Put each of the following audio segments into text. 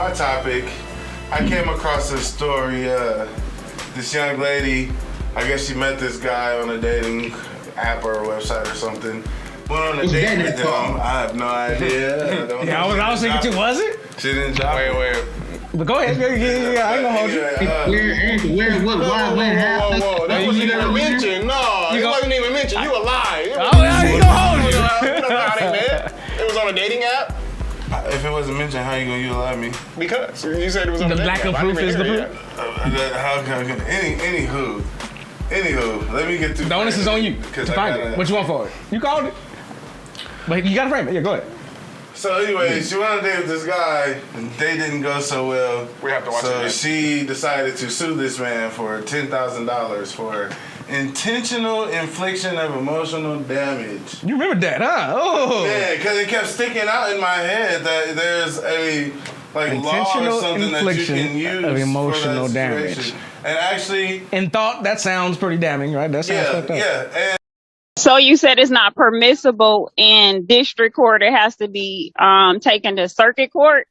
my topic, I came across this story. This young lady, I guess she met this guy on a dating app or a website or something. Went on a date with him. I have no idea. I was thinking too. Was it? She didn't drop it. Wait. But go ahead. Yeah, I ain't gonna hold you. Where, what, why, when, how? Whoa. That wasn't even mentioned. No, it wasn't even mentioned. You a lie. I ain't gonna hold you. You don't know how they met. It was on a dating app? If it wasn't mentioned, how you gonna utilize me? Because you said it was on The a lack dating of app. proof is the proof. How can Anywho, let me get through. The onus is on you to find it. What you want for it? You called it. But you gotta frame it. Yeah, go ahead. So anyway, she went on a date with this guy, and they didn't go so well. We have to watch it So again. she decided to sue this man for $10,000 for intentional infliction of emotional damage. You remember that, huh? Oh. Yeah, because it kept sticking out in my head that there's a law or Intentional something that you infliction can use of emotional for that damage. situation. And actually, In thought, that sounds pretty damning, right? That sounds fucked up. yeah. So you said it's not permissible in district court. It has to be taken to circuit court.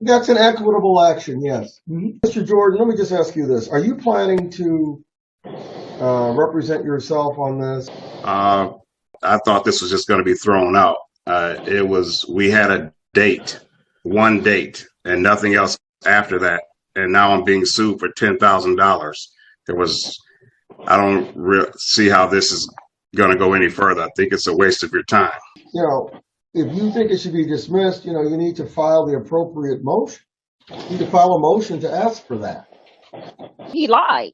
That's an equitable action, yes. Mr. Jordan, let me just ask you this. Are you planning to represent yourself on this? I thought this was just going to be thrown out. We had a date, one date, and nothing else after that. And now I'm being sued for $10,000. I don't see how this is going to go any further. I think it's a waste of your time. You know, if you think it should be dismissed, you need to file the appropriate motion. You need to file a motion to ask for that. He lied.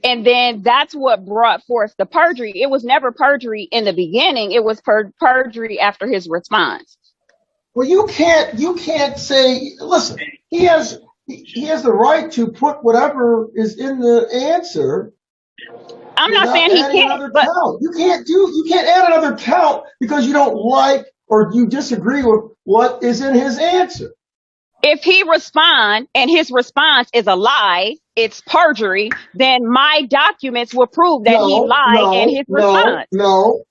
And then that's what brought forth the perjury. It was never perjury in the beginning. It was perjury after his response. Well, you can't say, listen, he has the right to put whatever is in the answer. I'm not saying he can't, but you can't add another count because you don't like or you disagree with what is in his answer. if he respond and his response is a lie, it's perjury, then my documents will prove that he lied in his response. No.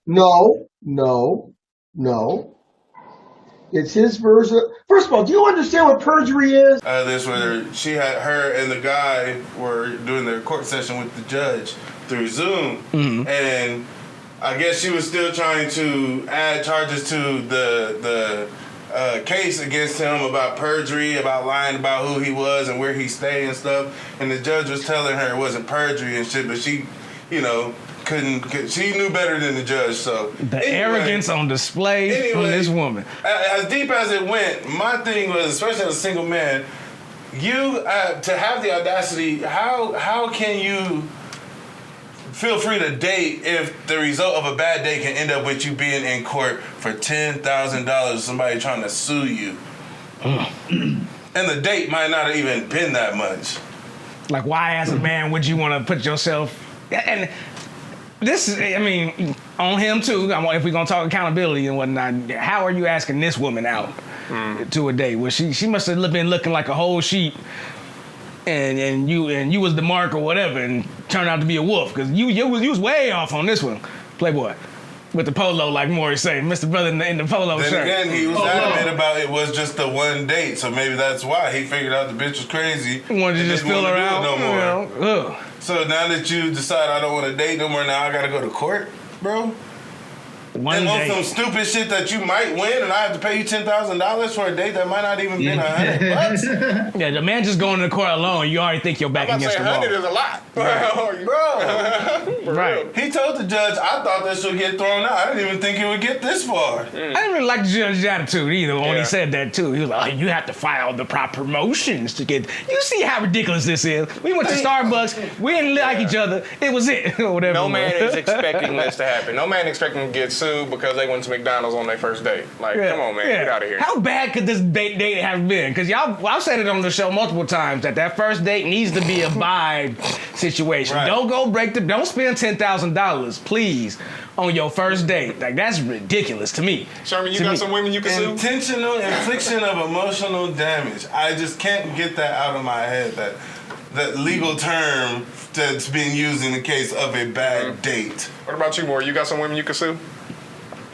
It's his version. First of all, do you understand what perjury is? This where her and the guy were doing their court session with the judge through Zoom, and I guess she was still trying to add charges to the case against him about perjury, about lying about who he was and where he stayed and stuff. And the judge was telling her it wasn't perjury and shit, but she, she knew better than the judge. So arrogance on display from this woman. As deep as it went, my thing was, especially as a single man, you to have the audacity. How can you feel free to date if the result of a bad day can end up with you being in court for $10,000? Somebody trying to sue you, and the date might not have even been that much. Like, why, as a man, would you want to put yourself? And this is, on him too. If we're gonna talk accountability and whatnot, how are you asking this woman out to a date? Well, she must have been looking like a whole sheep, and you was the mark or whatever, and turned out to be a wolf because you was way off on this one, Playboy. With the polo, like Maury said, Mr. Brother in the polo then shirt. Then again, he was adamant about it was just the one date, so maybe that's why he figured out the bitch was crazy. He wanted to just fill her out no more. So now that you decide I don't want to date no more, now I gotta go to court, bro. On some stupid shit that you might win, and I have to pay you $10,000 for a date that might not even been $100. Yeah, the man just going to the court alone, you already think you're back against the wall. 100 is a lot, bro. Right. He told the judge, I thought this would get thrown out. I didn't even think it would get this far. I didn't really like the judge's attitude either when he said that too. He was like, you have to file the proper motions to get. You see how ridiculous this is? We went to Starbucks. We didn't like each other. It was it or whatever. No man is expecting this to happen. No man expecting to get sued because they went to McDonald's on their first date. Like, come on, man, get out of here. How bad could this date have been? Because I've said it on the show multiple times that first date needs to be a vibe situation. Right. Don't go don't spend $10,000, please, on your first date. Like, that's ridiculous to me. Sherman, you got some women you can sue? Intentional infliction of emotional damage. I just can't get that out of my head, that legal term that's being used in the case of a bad date. What about you, Maury? You got some women you can sue?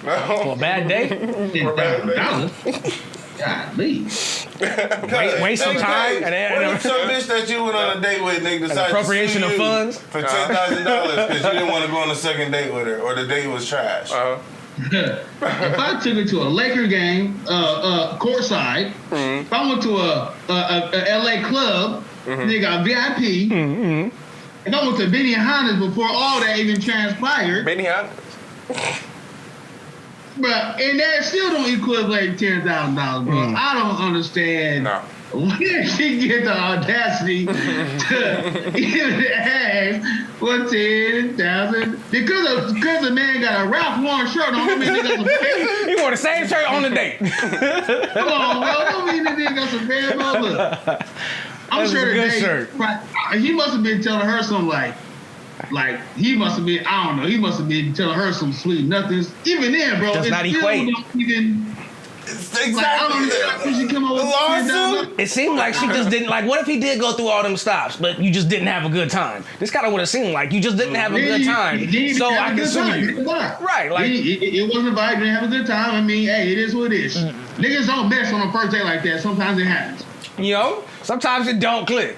No. For a bad day? For a bad day. Golly. Waste some time. What if some bitch that you went on a date with, nigga, decided appropriation to of sue you funds for $10,000 because you didn't want to go on a second date with her, or the date was trash? If I took her to a Laker game, courtside, if I went to a LA club, they got VIP. If I went to Benihana's before all that even transpired, Benihana. but and that still don't equate $10,000, bro. I don't understand. No. Where did she get the audacity to even ask for $10,000? Because the man got a Ralph Lauren shirt on. Don't mean they got some bad. He wore the same shirt on the date. Come on, bro. Don't mean that nigga got some bad mother. I'm That's sure a good that shirt. he must have been telling her something like he must have been, I don't know, he must have been telling her some sweet nothings. Even then, bro, Does it not still equate. don't even. Exactly. Like, I don't know how she come up with lawsuit? It seemed like she just didn't like. What if he did go through all them stops, but you just didn't have a good time? This kind of what it seemed like. You just didn't have a good time, so I can sue you. Right? Like it wasn't a vibe. Didn't have a good time. I mean, hey, it is what it is. Niggas don't mess on a first date like that. Sometimes it happens. you know, sometimes it don't click.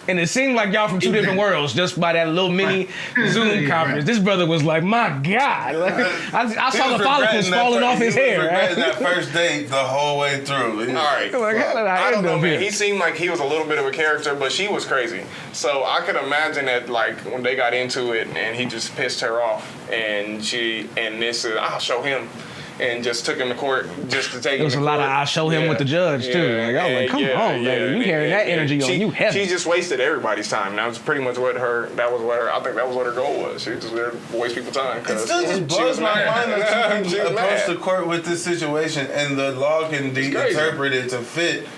And it seemed like y'all from two different worlds just by that little mini Zoom conference. Right. This brother was like, my God. Like, I saw the follicles falling off his hair. Regretting that first date the whole way through. All right. Like, how did I I don't end know, up man. here? He seemed like he was a little bit of a character, but she was crazy. So I could imagine that, like, when they got into it and he just pissed her off, and this is, I'll show him, and just took him to court just to take him. There was a lot of I'll show him with the judge, too. Like, I was like, come on, baby. You carrying that energy on you heavy. She just wasted everybody's time. That was pretty much what I think that was what her goal was. She was just there to waste people's time. It still just blows my mind that you She was can approach mad. the court with this situation and the law can be crazy. interpreted to fit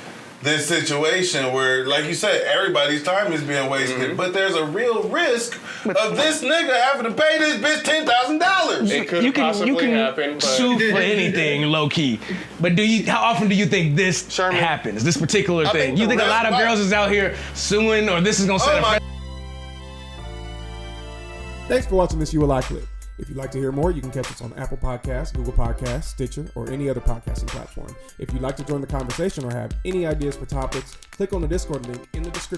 this situation where, like you said, everybody's time is being wasted, but there's a real risk of this nigga having to pay this bitch $10,000. It could possibly happen, but sue for anything, low key. But how often do you think this Sherman, happens? This particular I thing? think You the think a lot of rest- girls is out here suing, or this is gonna set Oh a my Thanks for watching this ULI clip. If you'd like to hear more, you can catch us on Apple Podcasts, Google Podcasts, Stitcher, or any other podcasting platform. If you'd like to join the conversation or have any ideas for topics, click on the Discord link in the description.